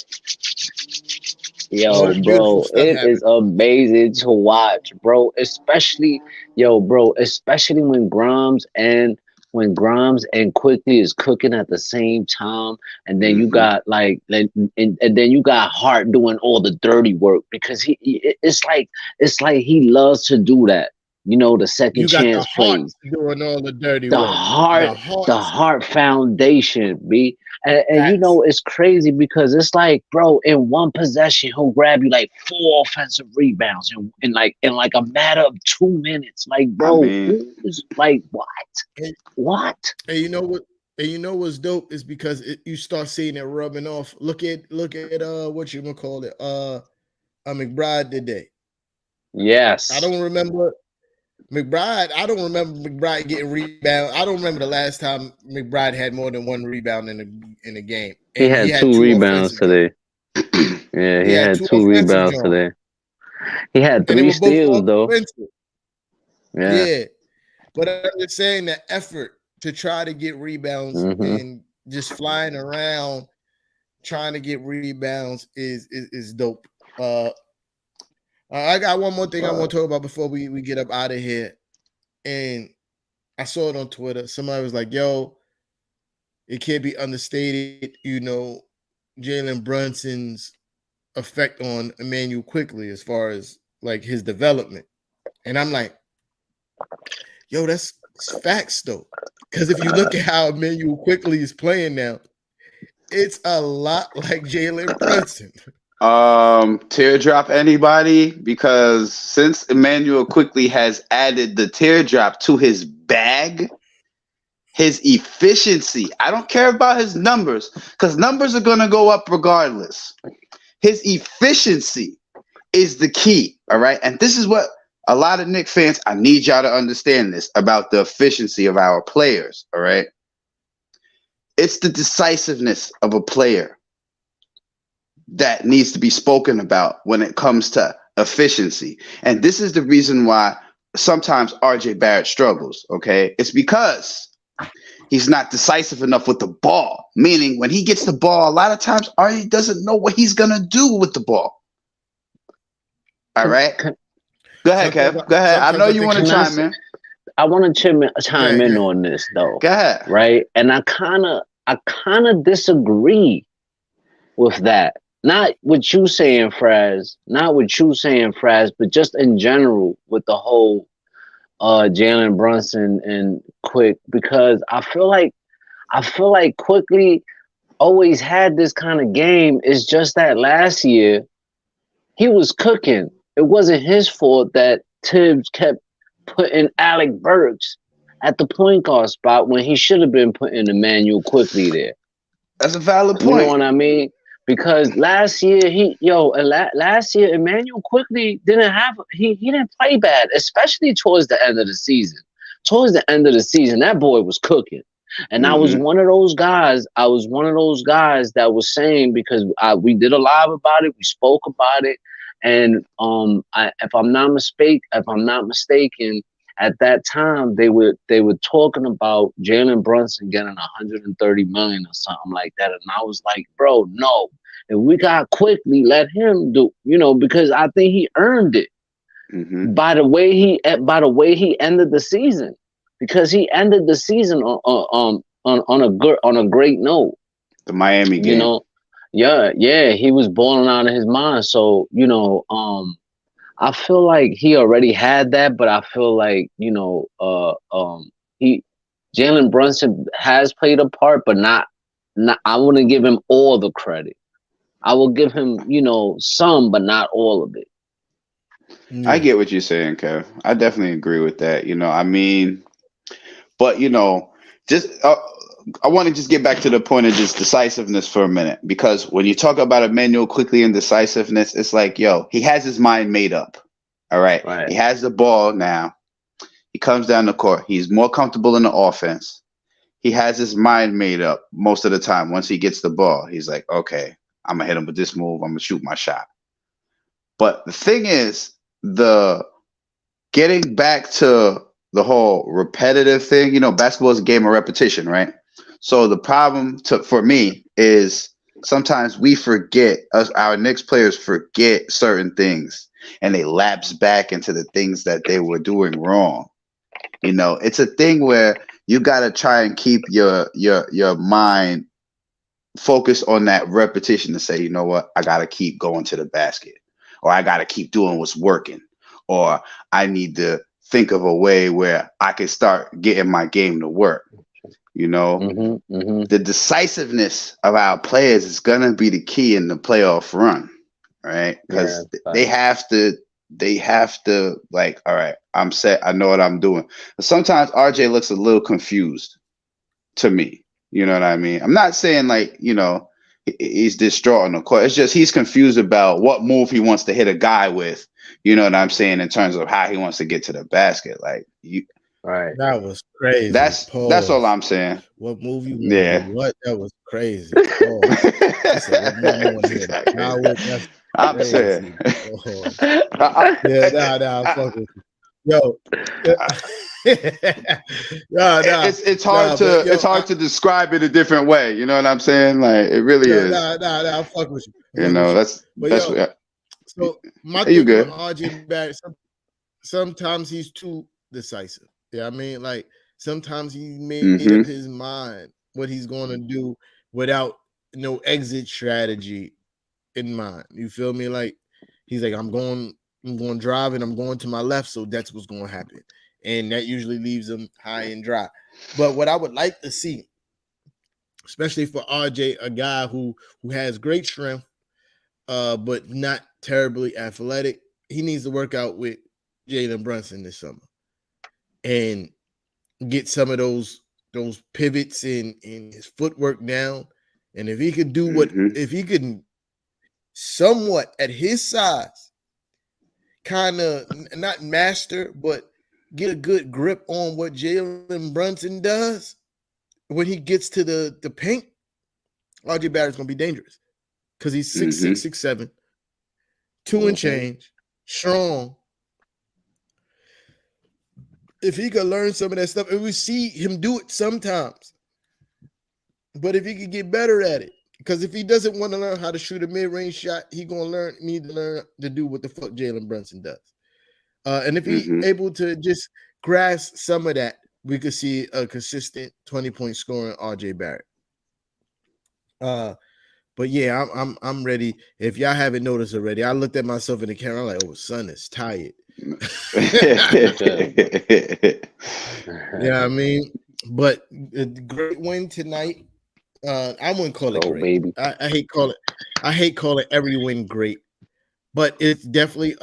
Yo, oh, beautiful bro, stuff it is happening. amazing to watch, bro. Especially, yo, bro, especially when Grimes and Quickly is cooking at the same time, and then you Hmm. got and then you got Hart doing all the dirty work because it's like he loves to do that. You know, the second You got the chance Hearts plays, doing all the dirty the work. The heart the Hearts heart foundation, b, and you facts. know it's crazy because it's like, bro, in one possession he'll grab you like four offensive rebounds in like a matter of 2 minutes, like, I bro, mean, who's like And, what? and you know what? And you know what's dope is because you start seeing it rubbing off. Look at what you gonna call it. McBride today. I Yes, don't remember McBride. I don't remember McBride getting rebound. I don't remember the last time McBride had more than one rebound in a game, he and he had had two two rebounds offensive joints. today. Yeah, He he had had two two offensive rebounds joints, today. He had and they three were both steals though. offensive. Yeah. Yeah, but I'm just saying the effort to try to get rebounds Hmm. and just flying around trying to get rebounds is dope. Uh, I got one more thing I want to talk about before we get up out of here, and I saw it on Twitter. Somebody was like, "Yo, it can't be understated, Jalen Brunson's effect on Emmanuel Quickly as far as like his development." And I'm like, "Yo, that's facts though." Because if you look at how Emmanuel Quickly is playing now, it's a lot like Jalen Brunson. Teardrop anybody? Because since Emmanuel quickly has added the teardrop to his bag, his efficiency, I don't care about his numbers, because numbers are going to go up regardless. His efficiency is the key. All right. And this is what a lot of Knicks fans, I need y'all to understand this about the efficiency of our players. All right. It's the decisiveness of a player that needs to be spoken about when it comes to efficiency. And this is the reason why sometimes RJ Barrett struggles. Okay. It's because he's not decisive enough with the ball. Meaning, when he gets the ball, a lot of times RJ doesn't know what he's going to do with the ball. All right. Can, Go ahead, Sometimes, Kev. Go ahead. I sometimes know I you think want he to can I? chime in. I want to chime yeah, chime in yeah. on this though, Go ahead. right? And I kind of disagree with that. Not what you saying, Fraz, but just in general with the whole Jalen Brunson and Quick, because I feel like Quickly always had this kind of game. It's just that last year he was cooking. It wasn't his fault that Tibbs kept putting Alec Burks at the point guard spot when he should have been putting Emmanuel Quickly there. That's a valid You know point. what I mean? Because last year Emmanuel Quickly he didn't play bad, especially towards the end of the season. Towards the end of the season, that boy was cooking. And I was one of those guys. I was one of those guys that was saying, because we did a live about it, we spoke about it, and if I'm not mistaken, at that time they were talking about Jalen Brunson getting 130 million or something like that, and I was like, bro, no. If we got quickly, let him do, because I think he earned it by the way he ended the season, because he ended the season on a great note. The Miami game, yeah, he was balling out of his mind. So I feel like he already had that, but I feel like Jalen Brunson has played a part, but not. I wouldn't give him all the credit. I will give him, some, but not all of it. Yeah. I get what you're saying, Kev. I definitely agree with that. I mean, but just I want to just get back to the point of just decisiveness for a minute, because when you talk about Emmanuel quickly and decisiveness, it's like, yo, he has his mind made up. All right. He has the ball now. He comes down the court. He's more comfortable in the offense. He has his mind made up most of the time. Once he gets the ball, he's like, okay, I'm gonna hit him with this move. I'm gonna shoot my shot. But the thing is, the getting back to the whole repetitive thing, basketball is a game of repetition, right? So the problem for me is sometimes we forget, our Knicks players forget certain things, and they lapse back into the things that they were doing wrong. It's a thing where you got to try and keep your mind focused on that repetition to say, you know what, I got to keep going to the basket, or I got to keep doing what's working, or I need to think of a way where I can start getting my game to work. The decisiveness of our players is going to be the key in the playoff run, right? Because they have to like, all right, I'm set. I know what I'm doing. But sometimes RJ looks a little confused to me. You know what I mean? I'm not saying like, he's distraught on the court. It's just he's confused about what move he wants to hit a guy with. You know what I'm saying? In terms of how he wants to get to the basket. Like That was crazy. That's all I'm saying. What movie? Yeah. What? That was crazy. He said, what movie you want to hit? That's I'm saying. Yeah, fuck with you. Yo. It's hard to describe it a different way. You know what I'm saying? Like it really is. Nah, fuck with you. So my thing with RJ Barrett, sometimes he's too decisive. Yeah, I mean, like sometimes he made up his mind what he's going to do without no exit strategy in mind. You feel me? Like he's like, I'm going to drive and I'm going to my left, so that's what's going to happen. And that usually leaves him high and dry. But what I would like to see, especially for RJ, a guy who has great strength, but not terribly athletic, he needs to work out with Jalen Brunson this summer and get some of those pivots in his footwork down. And if he could do if he could somewhat at his size, kind of not master, but get a good grip on what Jalen Brunson does when he gets to the paint, RJ Barrett's gonna be dangerous because he's 6'6", 6'7", 2 and change, strong. If he could learn some of that stuff, and we see him do it sometimes, but if he could get better at it, because if he doesn't want to learn how to shoot a mid-range shot, he gonna need to learn to do what the fuck Jalen Brunson does. And if he's able to just grasp some of that, we could see a consistent 20-point scoring RJ Barrett. But yeah, I'm ready. If y'all haven't noticed already, I looked at myself in the camera. I'm like, oh, son is tired. Yeah, I mean, but a great win tonight. I wouldn't call it great. Baby. I hate calling every win great, but it's definitely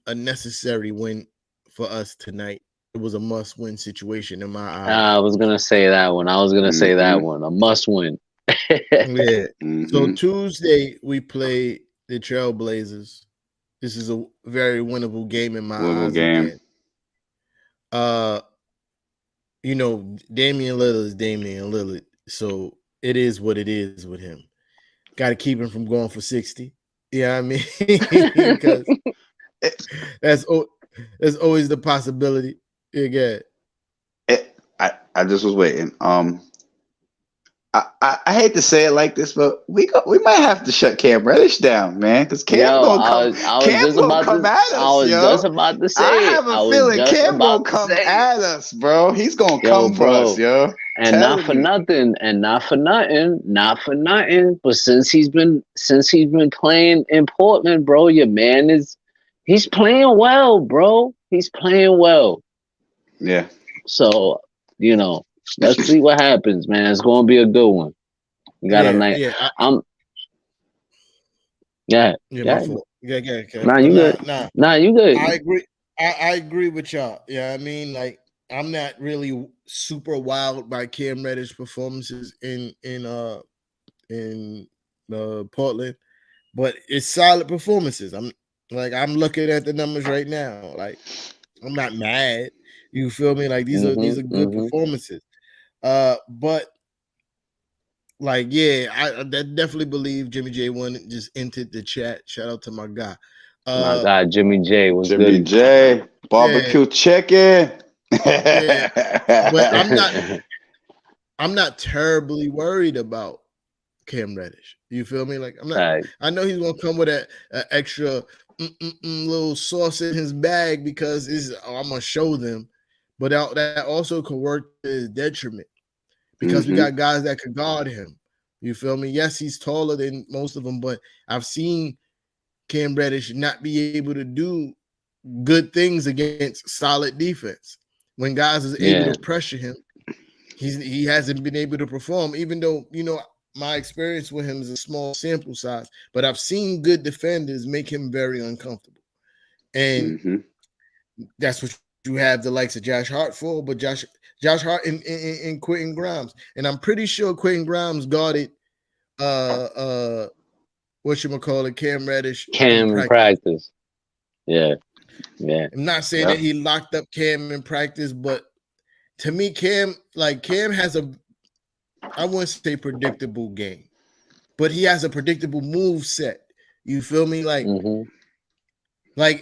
a necessary win for us tonight. It was a must-win situation in my eyes. I was gonna say that one. A must-win. Yeah. So Tuesday we play the Trailblazers. This is a very winnable game in my eyes again. Damian Lillard is Damian Lillard, so it is what it is with him. Got to keep him from going for 60. Yeah, I mean, because that's always the possibility. Yeah, I just was waiting. I hate to say it like this, but we might have to shut Cam Reddish down, man, because Cam Yo, gonna come. I was Cam just gonna about come to, at I us, was yo. just about to I say it. have I a was feeling just Cam about gonna to come say it. at us, bro. He's gonna Yo, come for us, bro. yo. And not for Telling you. nothing. But since he's been playing in Portland, bro, he's playing well, bro. He's playing well. Yeah. So, let's see what happens, man. It's gonna be a good one. You got a night. yeah. Yeah. My fault. Yeah. Nah, But you good. Nah, you good. I agree. I agree with y'all. Yeah, I mean, like, I'm not really super wild by Cam Reddish performances in Portland, but it's solid performances. I'm looking at the numbers right now. Like, I'm not mad. You feel me? Like, these are good performances. But like, yeah, I definitely believe Jimmy J1 just entered the chat. Shout out to my guy. My God, Jimmy J was Jimmy good. J, barbecue chicken. Yeah, but I'm not terribly worried about Cam Reddish. You feel me? Like, I'm not. Right. I know he's gonna come with an extra little sauce in his bag because I'm gonna show them, but that also could work to his detriment because we got guys that could guard him. You feel me? Yes, he's taller than most of them, but I've seen Cam Reddish not be able to do good things against solid defense. When guys is able to pressure him, he hasn't been able to perform, even though, my experience with him is a small sample size, but I've seen good defenders make him very uncomfortable. And that's what you have the likes of Josh Hart for, but Josh Hart and Quentin Grimes. And I'm pretty sure Quentin Grimes guarded whatchamacallit, Cam Reddish in practice. Yeah. I'm not saying that he locked up Cam in practice, but to me, Cam has I wouldn't say predictable game, but he has a predictable move set. You feel me? Like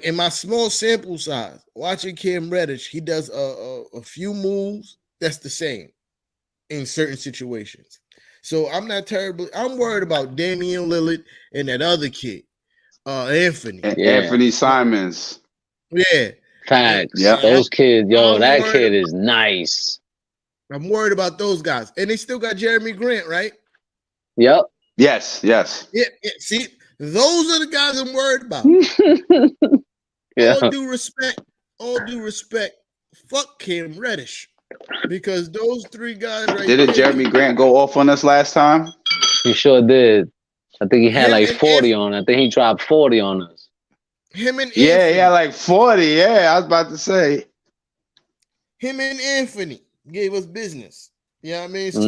in my small sample size, watching Cam Reddish, he does a few moves that's the same in certain situations. So I'm worried about Damian Lillard and that other kid, Anthony. Anthony Simons. Yeah. Facts. Those kids, that kid is nice. I'm worried about those guys. And they still got Jeremy Grant, right? Yep. Yes. Yeah. See, those are the guys I'm worried about. All due respect, fuck Cam Reddish. Because those three guys right Didn't Jeremy Grant go off on us last time? He sure did. I think he had like 40 on it. I think he dropped 40 on us. Him and Anthony. Yeah, he had like 40. Yeah, I was about to say. Him and Anthony gave us business. You know what I mean? So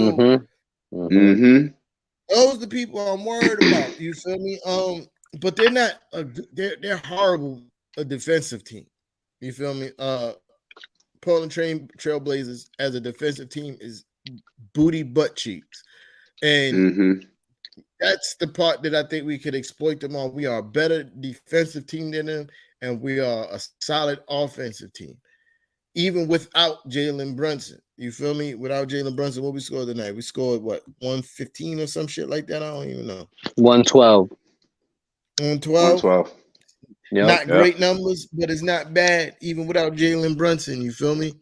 those are the people I'm worried about. You feel me? But they're not they're horrible a defensive team. You feel me? Portland Trailblazers as a defensive team is booty butt cheeks. And that's the part that I think we could exploit them on. We are a better defensive team than them, and we are a solid offensive team. Even without Jalen Brunson. You feel me? Without Jalen Brunson, what we scored tonight? We scored, 115 or some shit like that? I don't even know. 112. 112? Yep. Not great numbers, but it's not bad, even without Jalen Brunson. You feel me?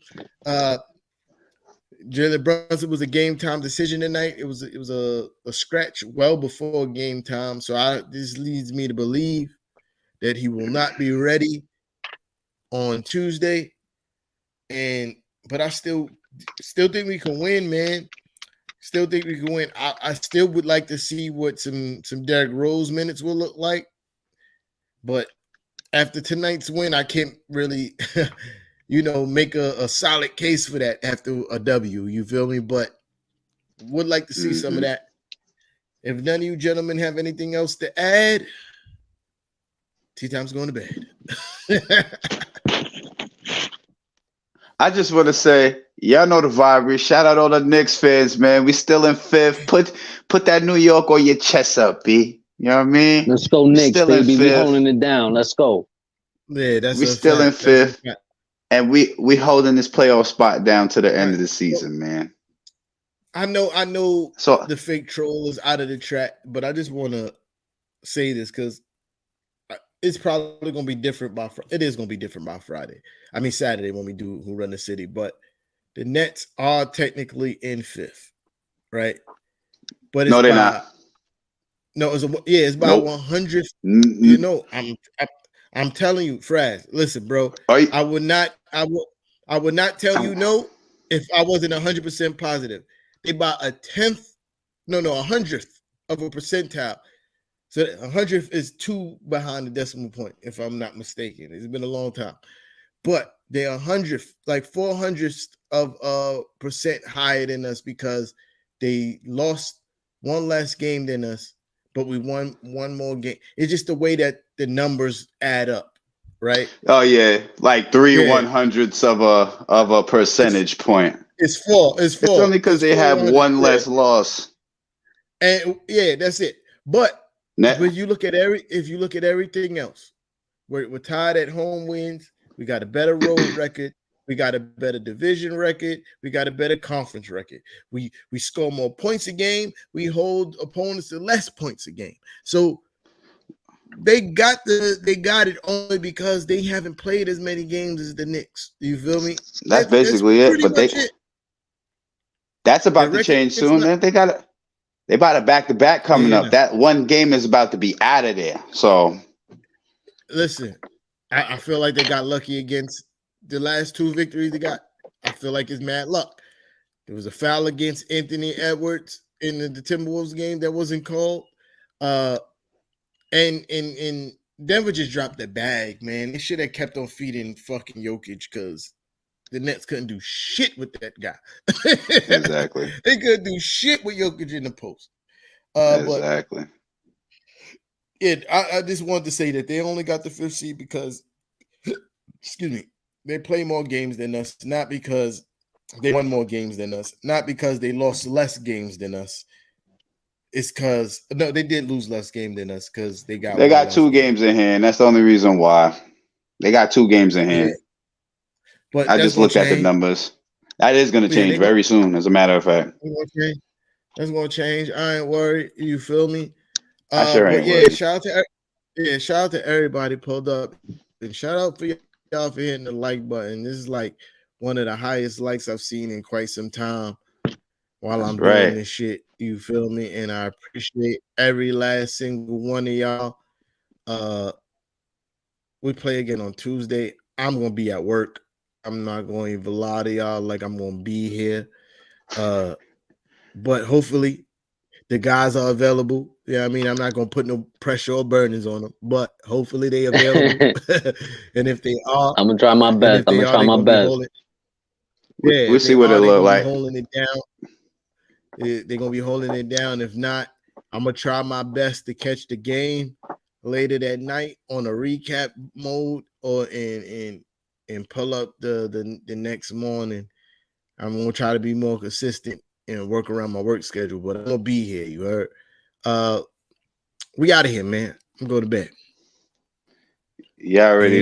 Jalen Brunson was a game time decision tonight. It was a scratch well before game time. So this leads me to believe that he will not be ready on Tuesday. But I still think we can win, man. Still think we can win. I still would like to see what some Derrick Rose minutes will look like. But after tonight's win, I can't really, make a solid case for that after a W. You feel me? But would like to see some of that. If none of you gentlemen have anything else to add, T-Time's going to bed. I just want to say, y'all know the vibe. Shout out all the Knicks fans, man. We still in fifth. Put that New York on your chest up, B. You know what I mean? Let's go We Knicks, still in baby. We fifth. holding it down. Let's go. Yeah, that's We a still in fact. That's a fifth, fact. and we holding this playoff spot down to the end Right. of the season, man. I know So the fake troll is out of the track, but I just want to say this because it's probably going to be different by it is going to be different by Friday. I mean Saturday when we do who run the city, but the Nets are technically in fifth, right? But it's no, they're by not. no, it's by Nope. 100th. N- You n- know, I'm telling you, Fraz. Listen, bro. are you- I would not tell you no if I wasn't 100% positive. They by a 100th of a percentile. So 100th is 2 behind the decimal point, if I'm not mistaken. It's been a long time. But they're 100th, like 400th of a percent higher than us because they lost one less game than us, but we won one more game. It's just the way that the numbers add up, right? Oh yeah, like three Yeah, 100ths of a it's percentage point. it's four. It's It's four. only because It's they four have 100. one Yeah. less loss. And yeah, that's it. But Net. you look at everything else, we're tied at home wins. We got a better road record. We got a better division record. We got a better conference record. We score more points a game. We hold opponents to less points a game. So they got it only because they haven't played as many games as the Knicks. You feel me? That's basically it. pretty But much it. that's Their about to record change is soon. not, They about a back to back coming yeah. up. That one game is about to be out of there. So Listen, I feel like they got lucky against the last 2 victories they got. I feel like it's mad luck. There was a foul against Anthony Edwards in the Timberwolves game that wasn't called. And Denver just dropped the bag, man. They should have kept on feeding fucking Jokic because the Nets couldn't do shit with that guy. exactly. They couldn't do shit with Jokic in the post. Exactly. But I just wanted to say that they only got the 5th seed because, excuse me, they play more games than us, not because they won more games than us, not because they lost less games than us. It's because no, they did lose less game than us because they got They one got less 2 game. games in hand. That's the only reason why. They got 2 games in hand. Yeah, but I that's just gonna looked at the change. numbers. That is going to Yeah, change very soon, as a matter of fact. that's gonna change. I ain't worried. You feel me? I sure But ain't yeah, worried. shout out to everybody pulled up, and shout out for y'all for hitting the like button. This is like one of the highest likes I've seen in quite some time while That's I'm doing right. this shit. You feel me? And I appreciate every last single one of y'all. We play again on Tuesday. I'm gonna be at work. I'm not going to even lie to y'all like I'm gonna be here. But hopefully the guys are available. Yeah, I mean, I'm not gonna put no pressure or burdens on them, but hopefully they available. And if they are, I'm gonna try my best. I'm gonna try they're my gonna be best. holding. Yeah, We'll if see they what it are, they're look gonna be like. holding it down. They're gonna be holding it down. If not, I'm gonna try my best to catch the game later that night on a recap mode or and pull up the next morning. I'm gonna try to be more consistent and work around my work schedule, but I'm gonna be here. You heard? We out of here, man. I'm going to bed. You already